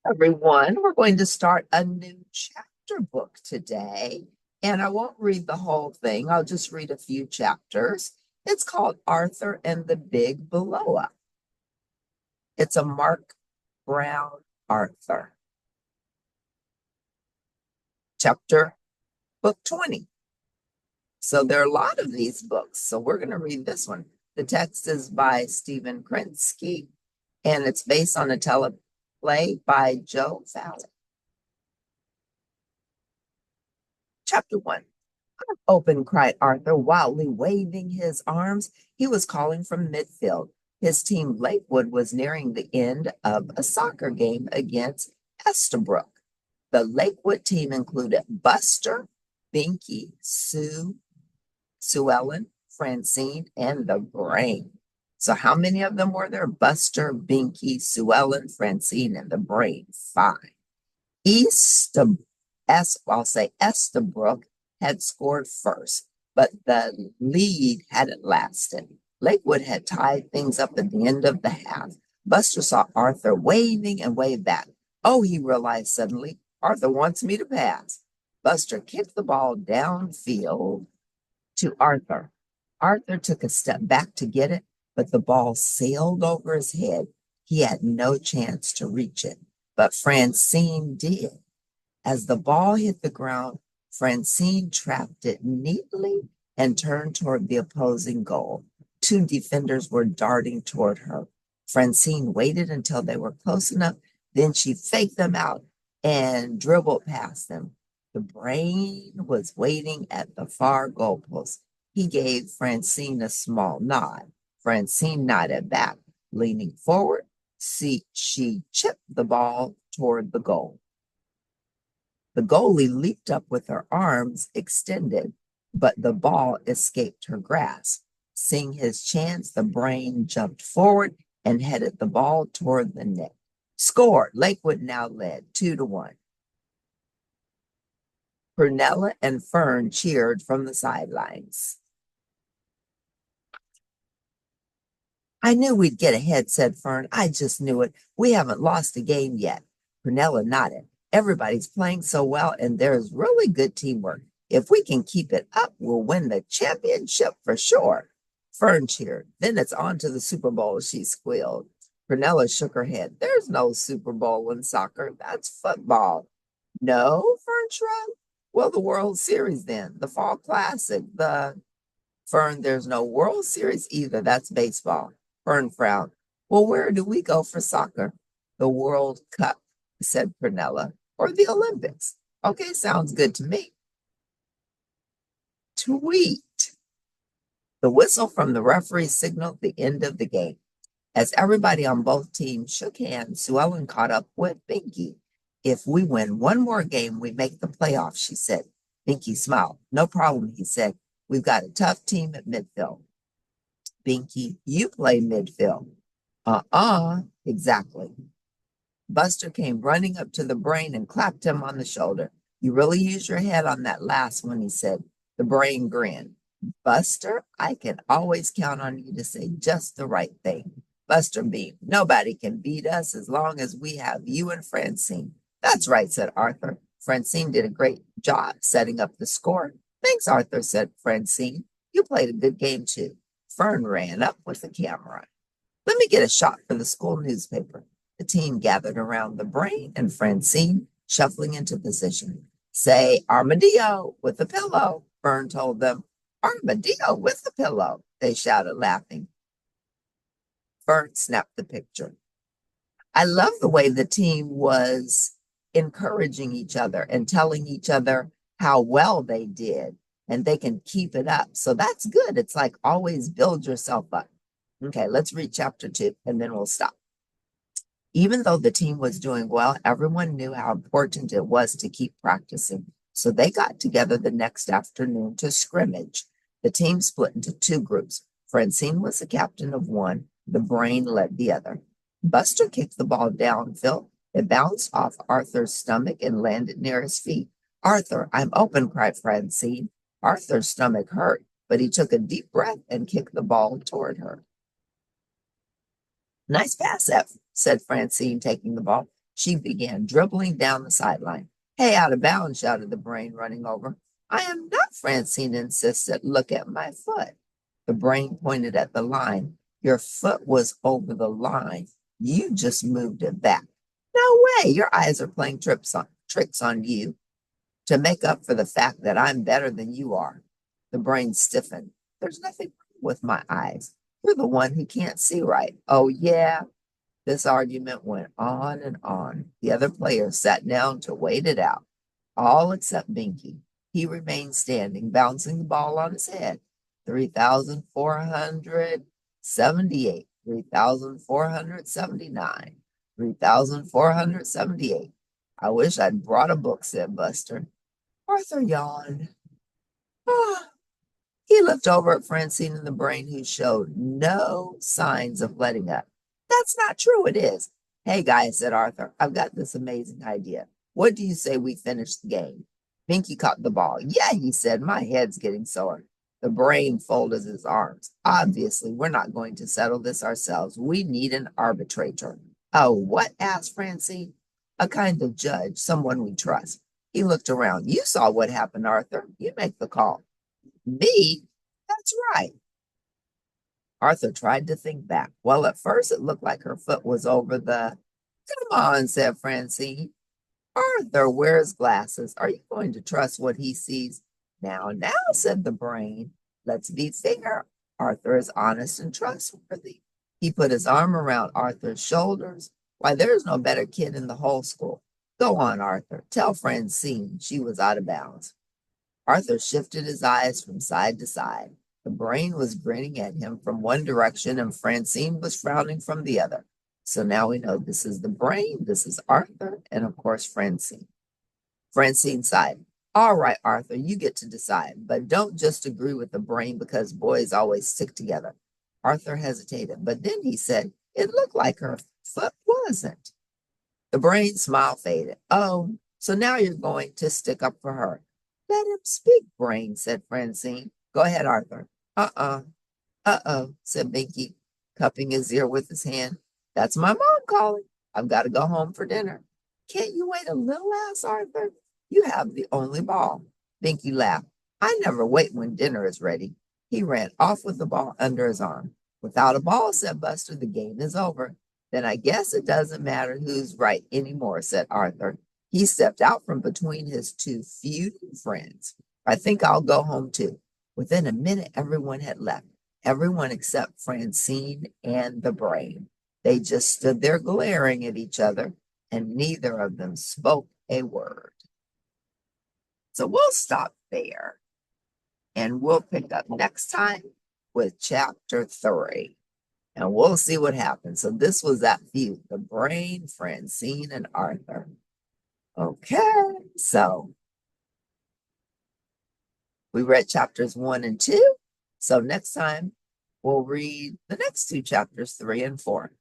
Everyone, we're going to start a new chapter book today, and I won't read the whole thing. I'll just read a few chapters. It's called Arthur and the Big Below. It's a Mark Brown Arthur. Chapter book 20. So there are a lot of these books. So we're going to read this one. The text is by Stephen Krensky, and it's based on a teleplay by Joe Fallon. Chapter 1. Open, cried Arthur, wildly waving his arms. He was calling from midfield. His team, Lakewood, was nearing the end of a soccer game against Estabrook. The Lakewood team included Buster, Binky, Sue Ellen, Francine, and The Brain. So how many of them were there? Buster, Binky, Sue Ellen, Francine, and The Brain. 5. I'll say Estabrook had scored first, but the lead hadn't lasted. Lakewood had tied things up at the end of the half. Buster saw Arthur waving and waved back. Oh, he realized suddenly, Arthur wants me to pass. Buster kicked the ball downfield to Arthur. Arthur took a step back to get it, but the ball sailed over his head. He had no chance to reach it, but Francine did. As the ball hit the ground, Francine trapped it neatly and turned toward the opposing goal. 2 defenders were darting toward her. Francine waited until they were close enough, then she faked them out and dribbled past them. The Brain was waiting at the far goalpost. He gave Francine a small nod. Francine nodded back, leaning forward. She chipped the ball toward the goal. The goalie leaped up with her arms extended, but the ball escaped her grasp. Seeing his chance, the Brain jumped forward and headed the ball toward the net. Scored. Lakewood now led 2-1. Prunella and Fern cheered from the sidelines. I knew we'd get ahead, said Fern. I just knew it. We haven't lost a game yet. Prunella nodded. Everybody's playing so well, and there's really good teamwork. If we can keep it up, we'll win the championship for sure. Fern cheered. Then it's on to the Super Bowl, she squealed. Prunella shook her head. There's no Super Bowl in soccer. That's football. No, Fern shrugged. Well, the World Series then, the Fall Classic, Fern, there's no World Series either. That's baseball. Fern frowned. Well, where do we go for soccer? The World Cup, said Prunella. Or the Olympics. Okay, sounds good to me. Tweet. The whistle from the referee signaled the end of the game. As everybody on both teams shook hands, Sue Ellen caught up with Binky. If we win one more game, we make the playoffs, she said. Binky smiled. No problem, he said. We've got a tough team at midfield. Binky, you play midfield. Exactly. Buster came running up to the Brain and clapped him on the shoulder. You really used your head on that last one, he said. The Brain grinned. Buster, I can always count on you to say just the right thing. Buster beamed. Nobody can beat us as long as we have you and Francine. That's right, said Arthur. Francine did a great job setting up the score. Thanks, Arthur, said Francine. You played a good game, too. Fern ran up with the camera. Let me get a shot for the school newspaper. The team gathered around the Brain and Francine, shuffling into position. Say, armadillo with a pillow, Fern told them. Armadillo with a pillow, they shouted, laughing. Fern snapped the picture. I love the way the team was encouraging each other and telling each other how well they did, and they can keep it up. So that's good. It's like always build yourself up. Okay, let's read chapter 2, and then we'll stop. Even though the team was doing well, everyone knew how important it was to keep practicing. So they got together the next afternoon to scrimmage. The team split into 2 groups. Francine was the captain of one. The Brain led the other. Buster kicked the ball downfield. It bounced off Arthur's stomach and landed near his feet. Arthur, I'm open, cried Francine. Arthur's stomach hurt, but he took a deep breath and kicked the ball toward her. Nice pass, said Francine, taking the ball. She began dribbling down the sideline. Hey, out of bounds, shouted the brain, running over. I am not, Francine insisted. Look at my foot. The brain pointed at the line. Your foot was over the line. You just moved it back. No way. Your eyes are playing tricks on you to make up for the fact that I'm better than you are. The brain stiffened. There's nothing wrong with my eyes. You're the one who can't see right. Oh, yeah. This argument went on and on. The other players sat down to wait it out, all except Binky. He remained standing, bouncing the ball on his head. 3,478, 3,479, 3,478. I wish I'd brought a book, said Buster. Arthur yawned. Ah. He looked over at Francine and the Brain, who showed no signs of letting up. That's not true, it is. Hey, guys, said Arthur, I've got this amazing idea. What do you say we finish the game? Binky caught the ball. Yeah, he said, my head's getting sore. The Brain folded his arms. Obviously, we're not going to settle this ourselves. We need an arbitrator. Oh, what? Asked Francine. A kind of judge, someone we trust. He looked around. You saw what happened, Arthur. You make the call. Me? That's right. Arthur tried to think back. Well, at first it looked like her foot was over the. Come on, said Francine. Arthur wears glasses. Are you going to trust what he sees? Now, said the Brain. Let's be fair. Arthur is honest and trustworthy. He put his arm around Arthur's shoulders. Why, there's no better kid in the whole school. Go on, Arthur. Tell Francine she was out of bounds. Arthur shifted his eyes from side to side. The Brain was grinning at him from one direction and Francine was frowning from the other. So now we know this is the Brain, this is Arthur, and of course Francine. Francine sighed. All right, Arthur, you get to decide, but don't just agree with the Brain because boys always stick together. Arthur hesitated, but then he said, it looked like her foot wasn't. The Brain smile faded. Oh, so now you're going to stick up for her. Let him speak, Brain, said Francine. Go ahead, Arthur. Uh-oh, said Binky, cupping his ear with his hand. That's my mom calling. I've got to go home for dinner. Can't you wait a little, asked Arthur. You have the only ball. Binky laughed. I never wait when dinner is ready. He ran off with the ball under his arm. Without a ball, said Buster, the game is over. Then I guess it doesn't matter who's right anymore, said Arthur. He stepped out from between his two feuding friends. I think I'll go home too. Within a minute, everyone had left. Everyone except Francine and the Brain. They just stood there glaring at each other, and neither of them spoke a word. So we'll stop there, and we'll pick up next time with chapter 3. And we'll see what happens. So this was that feud, the Brain, Francine, and Arthur. Okay, so we read chapters 1 and 2. So next time we'll read the next two chapters, 3 and 4.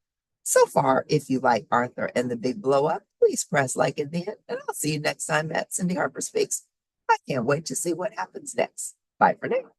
So far, if you like Arthur and the Big Blow Up, please press like and then, and I'll see you next time at Cindy Harper Speaks. I can't wait to see what happens next. Bye for now.